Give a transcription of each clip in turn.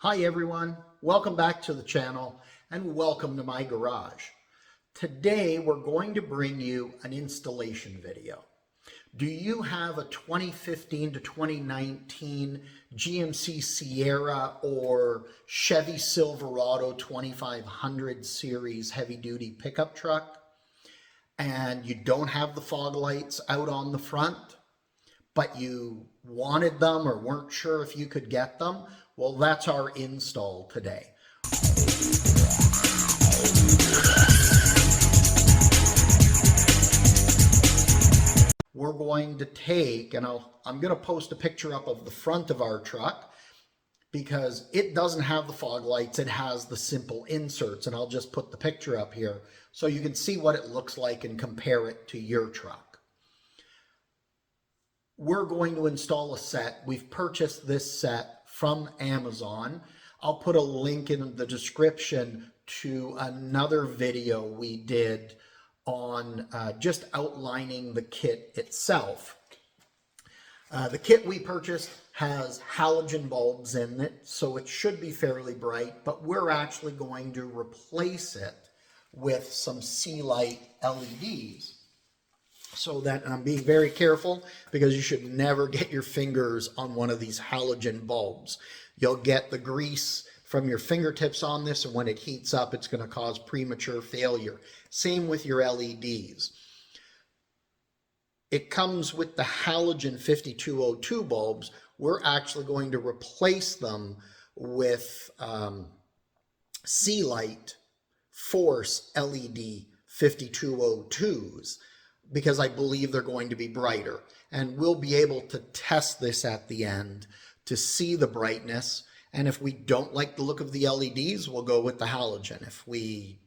Hi everyone, welcome back to the channel and welcome to my garage. Today we're going to bring you an installation video. Do you have a 2015 to 2019 GMC Sierra or Chevy Silverado 2500 series heavy-duty pickup truck and you don't have the fog lights out on the front, but you wanted them or weren't sure if you could get them? Well, that's our install today. We're going to take, and I'm going to post a picture up of the front of our truck because it doesn't have the fog lights, it has the simple inserts, and I'll just put the picture up here so you can see what it looks like and compare it to your truck. We're going to install a set. We've purchased this set from Amazon. I'll put a link in the description to another video we did on just outlining the kit itself. The kit we purchased has halogen bulbs in it, so it should be fairly bright, but we're actually going to replace it with some C-light LEDs. So that I'm being very careful because you should never get your fingers on one of these halogen bulbs. You'll get the grease from your fingertips on this, and when it heats up, it's going to cause premature failure. Same with your LEDs. It comes with the halogen 5202 bulbs. We're actually going to replace them with C-Light Force LED 5202s. Because I believe they're going to be brighter. And we'll be able to test this at the end to see the brightness. And if we don't like the look of the LEDs, we'll go with the halogen. If we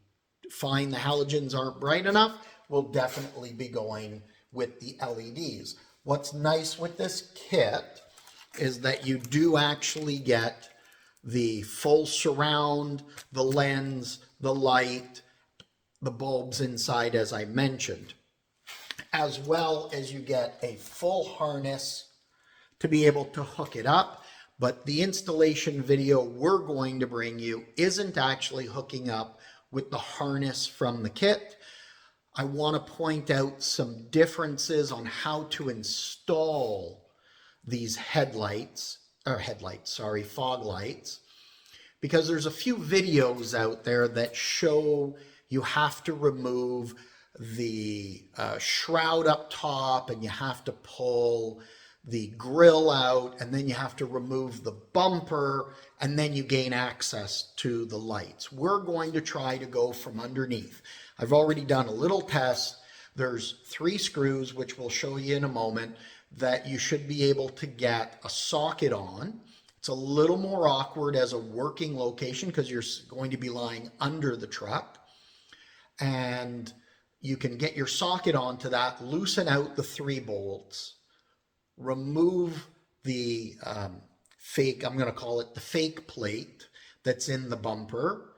find the halogens aren't bright enough, we'll definitely be going with the LEDs. What's nice with this kit is that you do actually get the full surround, the lens, the light, the bulbs inside, as I mentioned, as well as you get a full harness to be able to hook it up. But the installation video we're going to bring you isn't actually hooking up with the harness from the kit. I want to point out some differences on how to install these fog lights, because there's a few videos out there that show you have to remove the shroud up top, and you have to pull the grill out, and then you have to remove the bumper, and then you gain access to the lights. We're going to try to go from underneath. I've already done a little test. There's 3 screws, which we'll show you in a moment, that you should be able to get a socket on. It's a little more awkward as a working location because you're going to be lying under the truck, and you can get your socket onto that, loosen out the 3 bolts, remove the fake, I'm going to call it the fake plate that's in the bumper,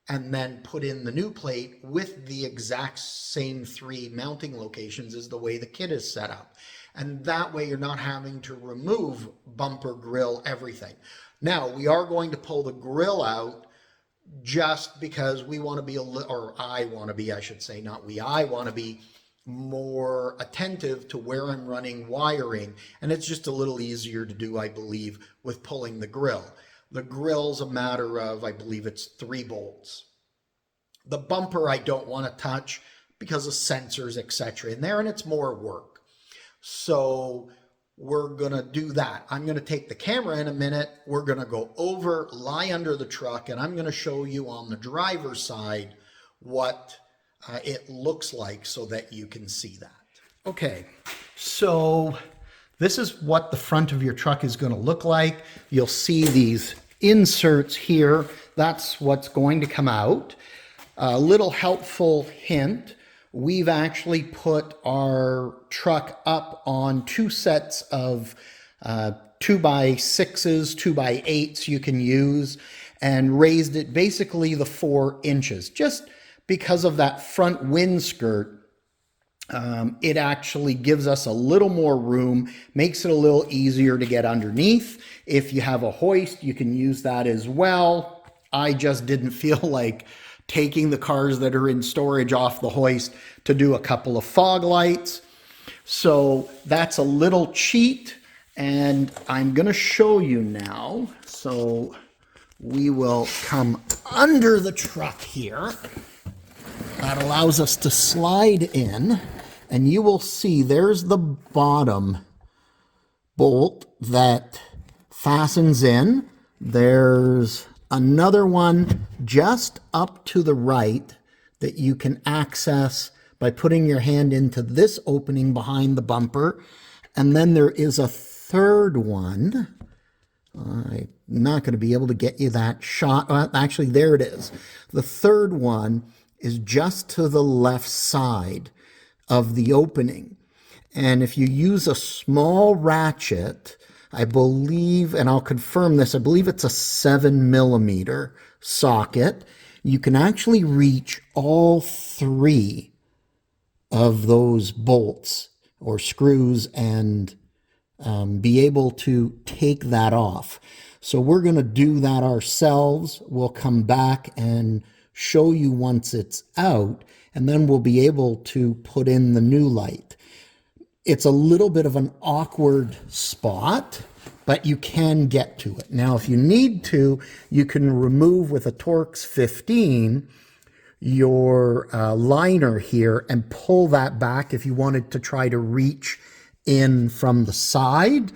and then put in the new plate with the exact same 3 mounting locations as the way the kit is set up. And that way you're not having to remove bumper, grill, everything. Now, we are going to pull the grill out just because we want to be I want to be, I should say, not we, I want to be more attentive to where I'm running wiring, and it's just a little easier to do, I believe, with pulling the grill. The grill's a matter of, I believe it's 3 bolts. The bumper I don't want to touch because of sensors, etc. in there, and it's more work. So we're going to do that. I'm going to take the camera in a minute. We're going to go over, lie under the truck, and I'm going to show you on the driver's side what it looks like so that you can see that. Okay, so this is what the front of your truck is going to look like. You'll see these inserts here. That's what's going to come out. A little helpful hint. We've actually put our truck up on 2 sets of 2x6s, 2x8s you can use, and raised it basically the 4 inches, just because of that front wind skirt It actually gives us a little more room, makes it a little easier to get underneath. If you have a hoist, you can use that as well. I just didn't feel like taking the cars that are in storage off the hoist to do a couple of fog lights. So that's a little cheat, and I'm going to show you now. So we will come under the truck here. That allows us to slide in, and you will see there's the bottom bolt that fastens in. There's another one just up to the right that you can access by putting your hand into this opening behind the bumper. And then there is a third one. I'm not going to be able to get you that shot. Actually, there it is. The third one is just to the left side of the opening. And if you use a small ratchet, I believe, and I'll confirm this, I believe it's a 7mm socket, you can actually reach all three of those bolts or screws and be able to take that off. So we're going to do that ourselves. We'll come back and show you once it's out, and then we'll be able to put in the new light. It's a little bit of an awkward spot, but you can get to it. Now, if you need to, you can remove with a Torx 15 your liner here and pull that back if you wanted to try to reach in from the side.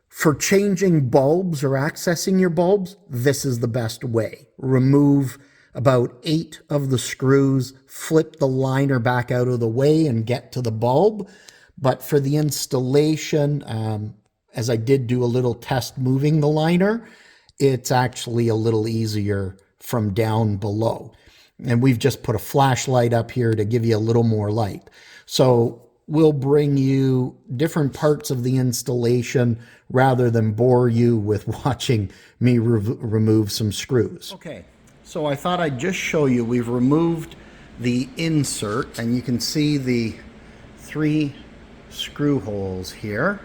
For changing bulbs or accessing your bulbs, this is the best way. Remove about 8 of the screws, flip the liner back out of the way and get to the bulb. But for the installation, as I did do a little test moving the liner, it's actually a little easier from down below. And we've just put a flashlight up here to give you a little more light. So we'll bring you different parts of the installation rather than bore you with watching me remove some screws. Okay, so I thought I'd just show you, we've removed the insert, and you can see the 3 screw holes here.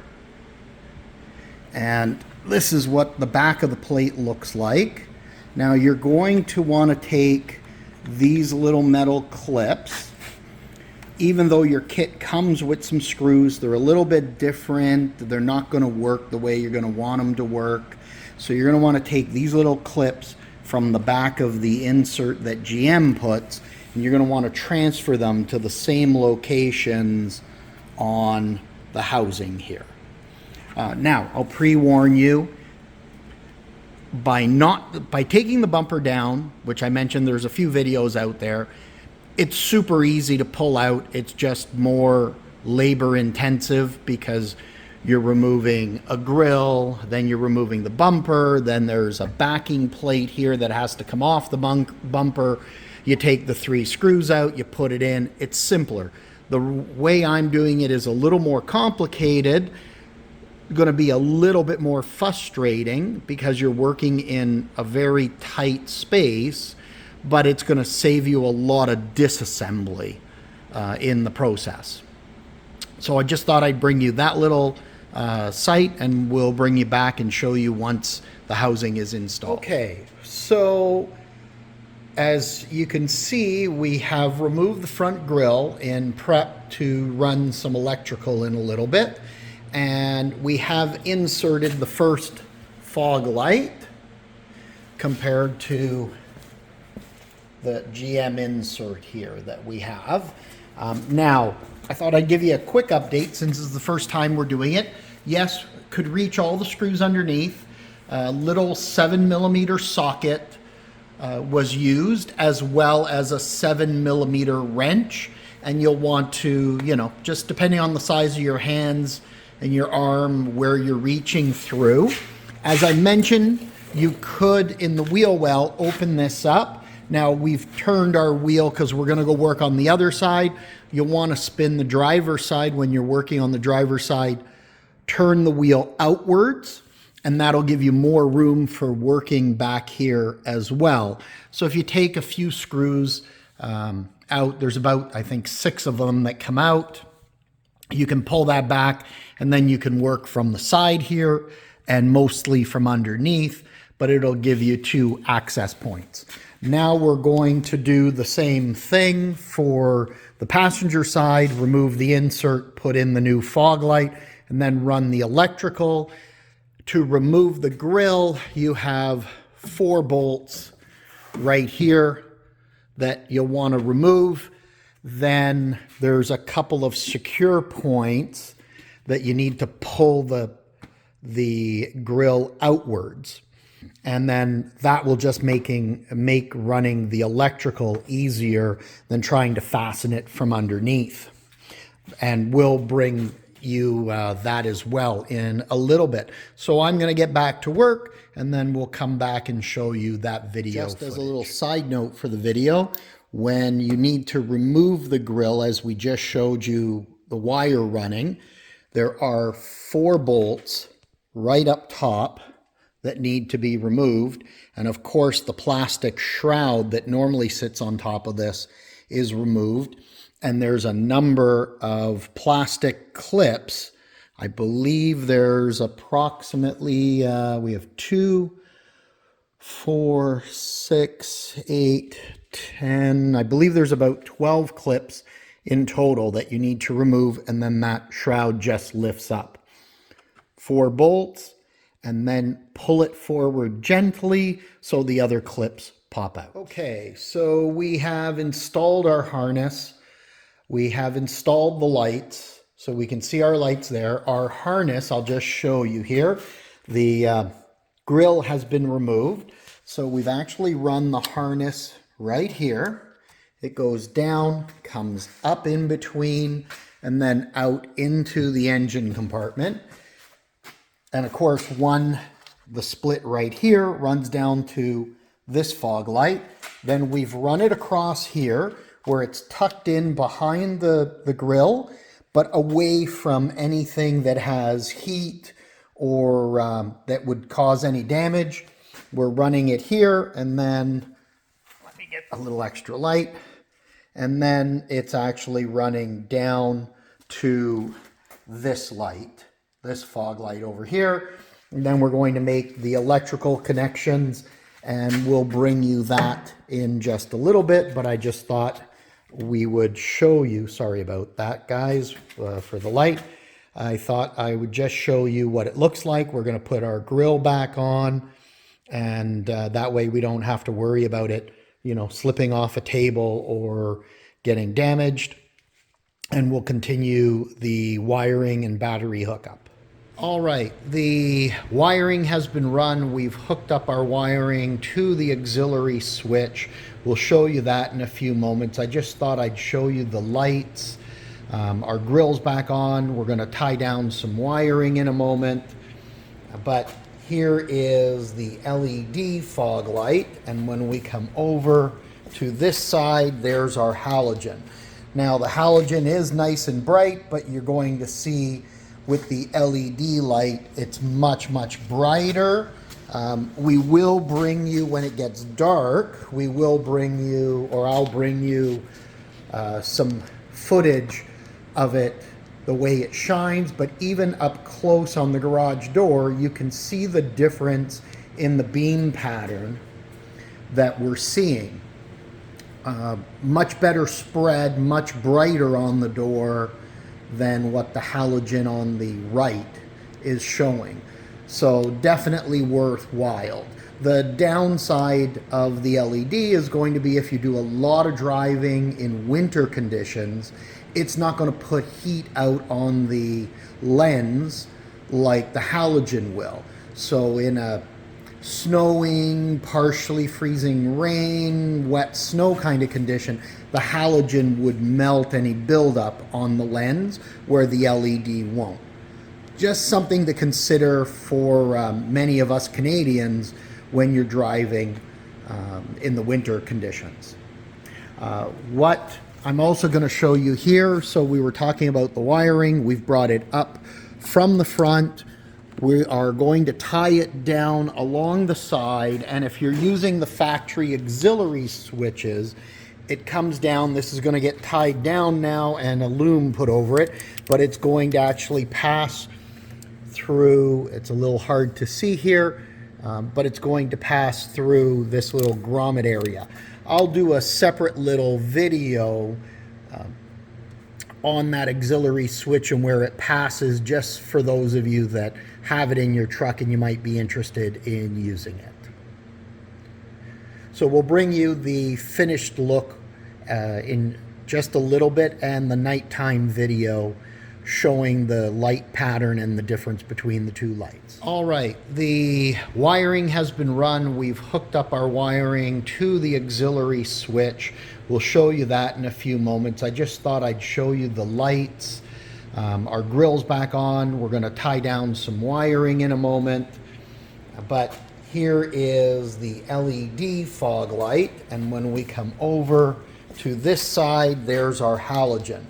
And this is what the back of the plate looks like. Now you're going to want to take these little metal clips. Even though your kit comes with some screws, they're a little bit different. They're not going to work the way you're going to want them to work. So you're going to want to take these little clips from the back of the insert that GM puts, and you're going to want to transfer them to the same locations on the housing here. Now, I'll pre-warn you, by taking the bumper down, which I mentioned there's a few videos out there, it's super easy to pull out. It's just more labor intensive because you're removing a grill, then you're removing the bumper, then there's a backing plate here that has to come off the bumper. You take the 3 screws out, you put it in. It's simpler. The way I'm doing it is a little more complicated, going to be a little bit more frustrating because you're working in a very tight space, but it's going to save you a lot of disassembly in the process. So I just thought I'd bring you that little sight, and we'll bring you back and show you once the housing is installed. Okay, so as you can see, we have removed the front grille in prep to run some electrical in a little bit. And we have inserted the first fog light compared to the GM insert here that we have. Now, I thought I'd give you a quick update since this is the first time we're doing it. Yes, could reach all the screws underneath. A little 7mm socket was used, as well as a 7mm wrench. And you'll want to, just depending on the size of your hands and your arm, where you're reaching through. As I mentioned, you could, in the wheel well, open this up. Now we've turned our wheel because we're going to go work on the other side. You'll want to spin the driver's side when you're working on the driver's side. Turn the wheel outwards, and that'll give you more room for working back here as well. So if you take a few screws out. There's about, I think, 6 of them that come out. You can pull that back, and then you can work from the side here and mostly from underneath, but it'll give you 2 access points. Now we're going to do the same thing for the passenger side, remove the insert, put in the new fog light, and then run the electrical. To remove the grille, you have 4 bolts right here that you'll want to remove. Then there's a couple of secure points that you need to pull the grill outwards. And then that will just make running the electrical easier than trying to fasten it from underneath. And we'll bring you that as well in a little bit. So I'm going to get back to work, and then we'll come back and show you that video. Just as a little side note for the video, when you need to remove the grill, as we just showed you the wire running, there are 4 bolts right up top that need to be removed. And of course, the plastic shroud that normally sits on top of this is removed. And there's a number of plastic clips. I believe there's approximately, we have 2, 4, 6, 8, 10. I believe there's about 12 clips in total that you need to remove, and then that shroud just lifts up. 4 bolts, and then pull it forward gently so the other clips pop out. Okay, so we have installed our harness. We have installed the lights, so we can see our lights there. Our harness, I'll just show you here. The grill has been removed. So we've actually run the harness right here. It goes down, comes up in between, and then out into the engine compartment. And of course, the split right here runs down to this fog light. Then we've run it across here where it's tucked in behind the grill, but away from anything that has heat or that would cause any damage. We're running it here, and then let me get a little extra light. And then it's actually running down to this light, this fog light over here. And then we're going to make the electrical connections, and we'll bring you that in just a little bit. But I just thought we would show you, sorry about that, guys, for the light. I thought I would just show you what it looks like. We're going to put our grill back on, and that way we don't have to worry about it, you know, slipping off a table or getting damaged. And we'll continue the wiring and battery hookup. All right, the wiring has been run. We've hooked up our wiring to the auxiliary switch. We'll show you that in a few moments. I just thought I'd show you the lights. Our grill's back on. We're going to tie down some wiring in a moment. But here is the LED fog light. And when we come over to this side, there's our halogen. Now the halogen is nice and bright, but you're going to see with the LED light, it's much, much brighter. We will bring you, when it gets dark, we will bring you, or I'll bring you some footage of it, the way it shines. But even up close on the garage door, you can see the difference in the beam pattern that we're seeing. Much better spread, much brighter on the door than what the halogen on the right is showing. So definitely worthwhile. The downside of the LED is going to be if you do a lot of driving in winter conditions, it's not going to put heat out on the lens like the halogen will. So in a snowing, partially freezing rain, wet snow kind of condition, the halogen would melt any buildup on the lens where the LED won't. Just something to consider for many of us Canadians when you're driving in the winter conditions. What I'm also going to show you here, so we were talking about the wiring, we've brought it up from the front. We are going to tie it down along the side, and if you're using the factory auxiliary switches, it comes down. This is going to get tied down now and a loom put over it, but it's going to actually pass through. It's a little hard to see here, but it's going to pass through this little grommet area. I'll do a separate little video on that auxiliary switch and where it passes, just for those of you that have it in your truck and you might be interested in using it. So we'll bring you the finished look in just a little bit, and the nighttime video showing the light pattern and the difference between the two lights. All right, the wiring has been run. We've hooked up our wiring to the auxiliary switch. We'll show you that in a few moments. I just thought I'd show you the lights. Our grill's back on. We're gonna tie down some wiring in a moment. But here is the LED fog light. And when we come over to this side, there's our halogen.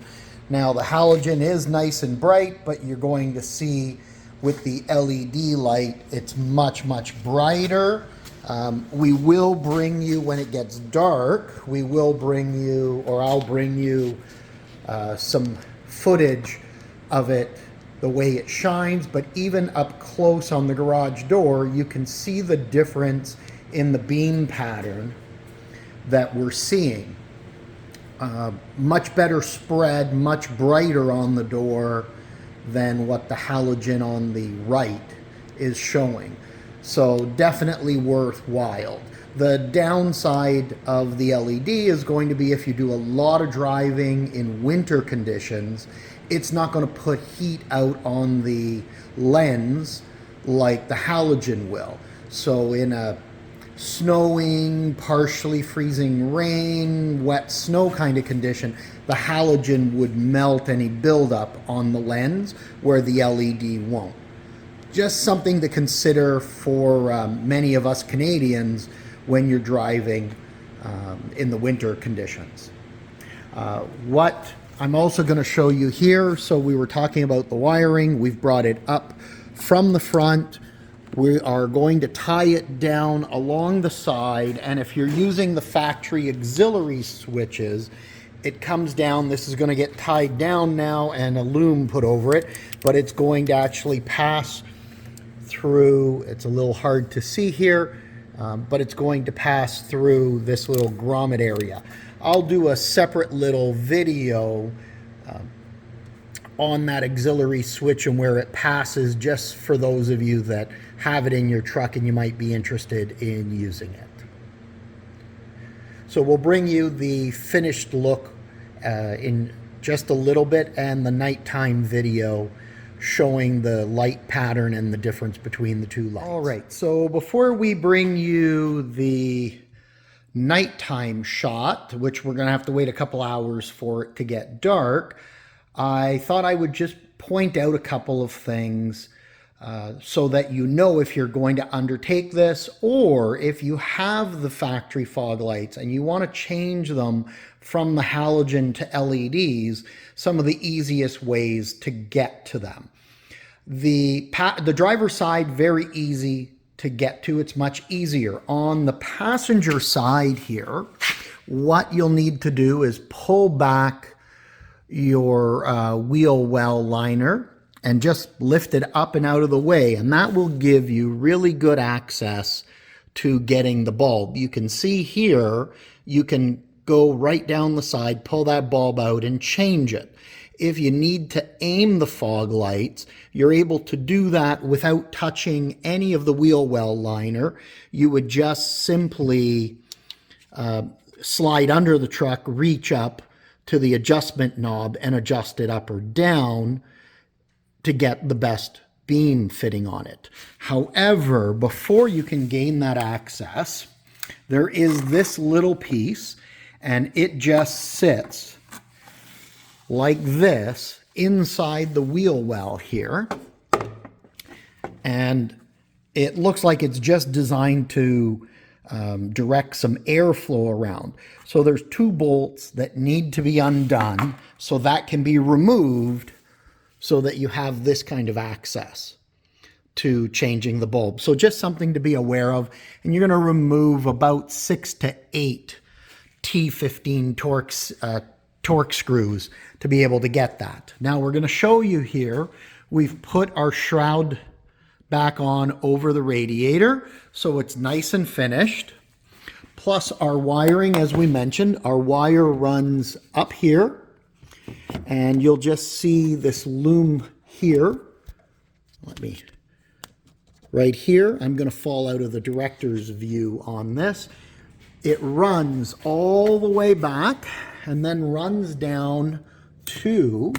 Now the halogen is nice and bright, but you're going to see with the LED light, it's much, much brighter. We will bring you, when it gets dark, we will bring you, or I'll bring you some footage of it, the way it shines, but even up close on the garage door, you can see the difference in the beam pattern that we're seeing. Much better spread, much brighter on the door than what the halogen on the right is showing. So definitely worthwhile. The downside of the LED is going to be if you do a lot of driving in winter conditions, it's not going to put heat out on the lens like the halogen will. So in a snowing, partially freezing rain, wet snow kind of condition, the halogen would melt any buildup on the lens where the LED won't. Just something to consider for many of us Canadians when you're driving in the winter conditions. What I'm also going to show you here, so we were talking about the wiring, we've brought it up from the front. We are going to tie it down along the side, and if you're using the factory auxiliary switches, it comes down. This is going to get tied down now and a loom put over it, but it's going to actually pass through. It's a little hard to see here, but it's going to pass through this little grommet area. I'll do a separate little video on that auxiliary switch and where it passes, just for those of you that have it in your truck and you might be interested in using it. So we'll bring you the finished look in just a little bit, and the nighttime video showing the light pattern and the difference between the two lights. All right, so before we bring you the nighttime shot, which we're gonna have to wait a couple hours for it to get dark, I thought I would just point out a couple of things so that you know if you're going to undertake this, or if you have the factory fog lights and you want to change them from the halogen to LEDs, some of the easiest ways to get to them. The driver's side, very easy to get to. It's much easier. On the passenger side here, what you'll need to do is pull back your wheel well liner and just lift it up and out of the way, and that will give you really good access to getting the bulb. You can see here, you can go right down the side, pull that bulb out and change it. If you need to aim the fog lights, you're able to do that without touching any of the wheel well liner. You would just simply slide under the truck, reach up to the adjustment knob and adjust it up or down to get the best beam fitting on it. However, before you can gain that access, there is this little piece, and it just sits like this inside the wheel well here. And it looks like it's just designed to direct some airflow around. So there's two bolts that need to be undone, so that can be removed so that you have this kind of access to changing the bulb. So just something to be aware of. And you're going to remove about 6 to 8 T15 torque screws to be able to get that. Now we're going to show you here, we've put our shroud back on over the radiator, so it's nice and finished. Plus our wiring, as we mentioned, our wire runs up here, and you'll just see this loom here. Right here, I'm going to fall out of the director's view on this. It runs all the way back and then runs down to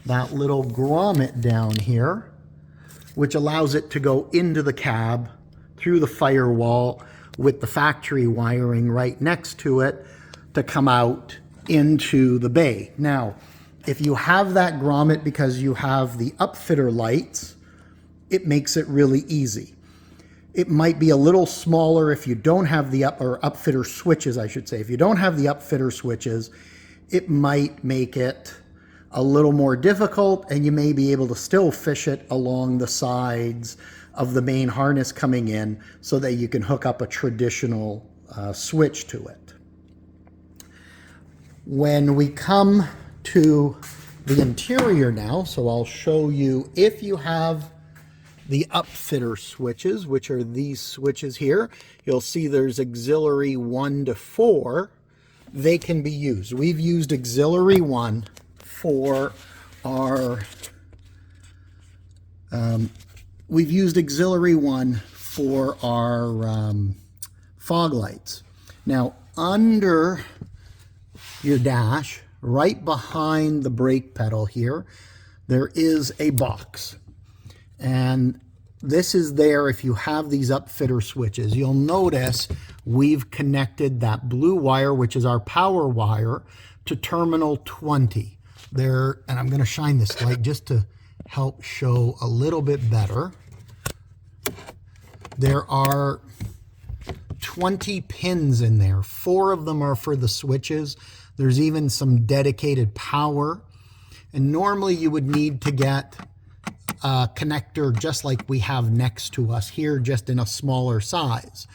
that little grommet down here, which allows it to go into the cab through the firewall with the factory wiring right next to it to come out into the bay. Now, if you have that grommet because you have the upfitter lights, it makes it really easy. It might be a little smaller if you don't have the upfitter switches, I should say. If you don't have the upfitter switches, it might make it a little more difficult, and you may be able to still fish it along the sides of the main harness coming in so that you can hook up a traditional switch to it. When we come to the interior now, so I'll show you, if you have the upfitter switches, which are these switches here, you'll see there's auxiliary 1 to 4. They can be used. We've used auxiliary 1 for our fog lights. Now, under your dash, right behind the brake pedal here, there is a box. And this is there if you have these upfitter switches. You'll notice we've connected that blue wire, which is our power wire, to terminal 20. There, and I'm going to shine this light just to help show a little bit better. There are 20 pins in there. 4 of them are for the switches. There's even some dedicated power. And normally you would need to get a connector just like we have next to us here, just in a smaller size.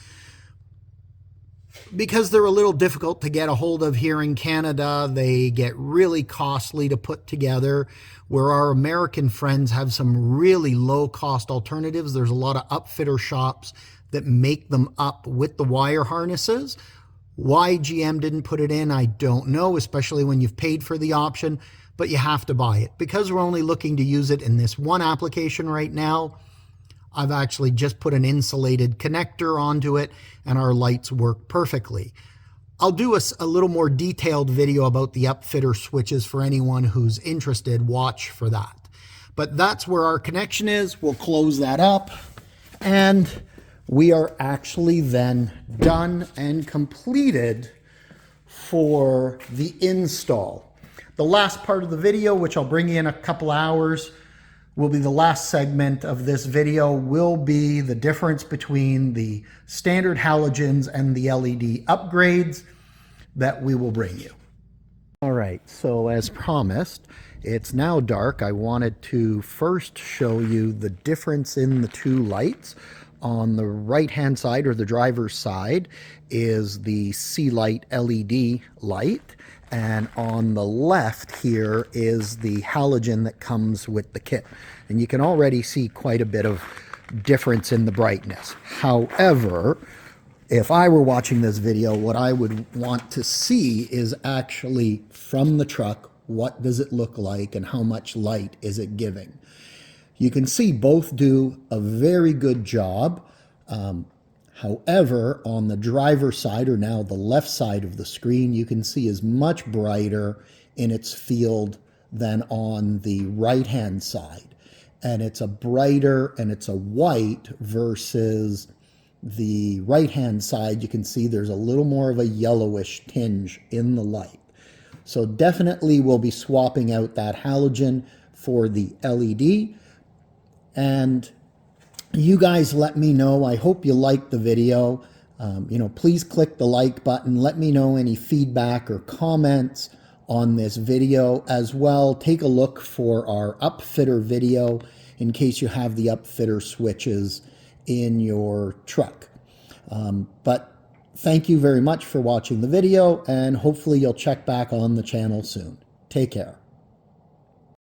Because they're a little difficult to get a hold of here in Canada, they get really costly to put together, where our American friends have some really low-cost alternatives. There's a lot of upfitter shops that make them up with the wire harnesses. Why GM didn't put it in, I don't know, especially when you've paid for the option, but you have to buy it. Because we're only looking to use it in this one application right now, I've actually just put an insulated connector onto it, and our lights work perfectly. I'll do a little more detailed video about the upfitter switches for anyone who's interested. Watch for that. But that's where our connection is. We'll close that up, and we are actually then done and completed for the install. The last part of the video, which I'll bring you in a couple hours, will be the last segment of this video, will be the difference between the standard halogens and the LED upgrades that we will bring you. All right, so as promised, it's now dark. I wanted to first show you the difference in the two lights. On the right-hand side, or the driver's side, is the C-Light LED light. And on the left here is the halogen that comes with the kit. And you can already see quite a bit of difference in the brightness. However, if I were watching this video, what I would want to see is actually from the truck, what does it look like and how much light is it giving? You can see both do a very good job. However, on the driver's side, or now the left side of the screen, you can see is much brighter in its field than on the right-hand side. And it's a brighter, and it's a white versus the right-hand side. You can see there's a little more of a yellowish tinge in the light. So definitely we'll be swapping out that halogen for the LED. And you guys let me know. I hope you liked the video. Please click the like button. Let me know any feedback or comments on this video as well. Take a look for our upfitter video in case you have the upfitter switches in your truck. But Thank you very much for watching the video, and hopefully you'll check back on the channel soon. Take care.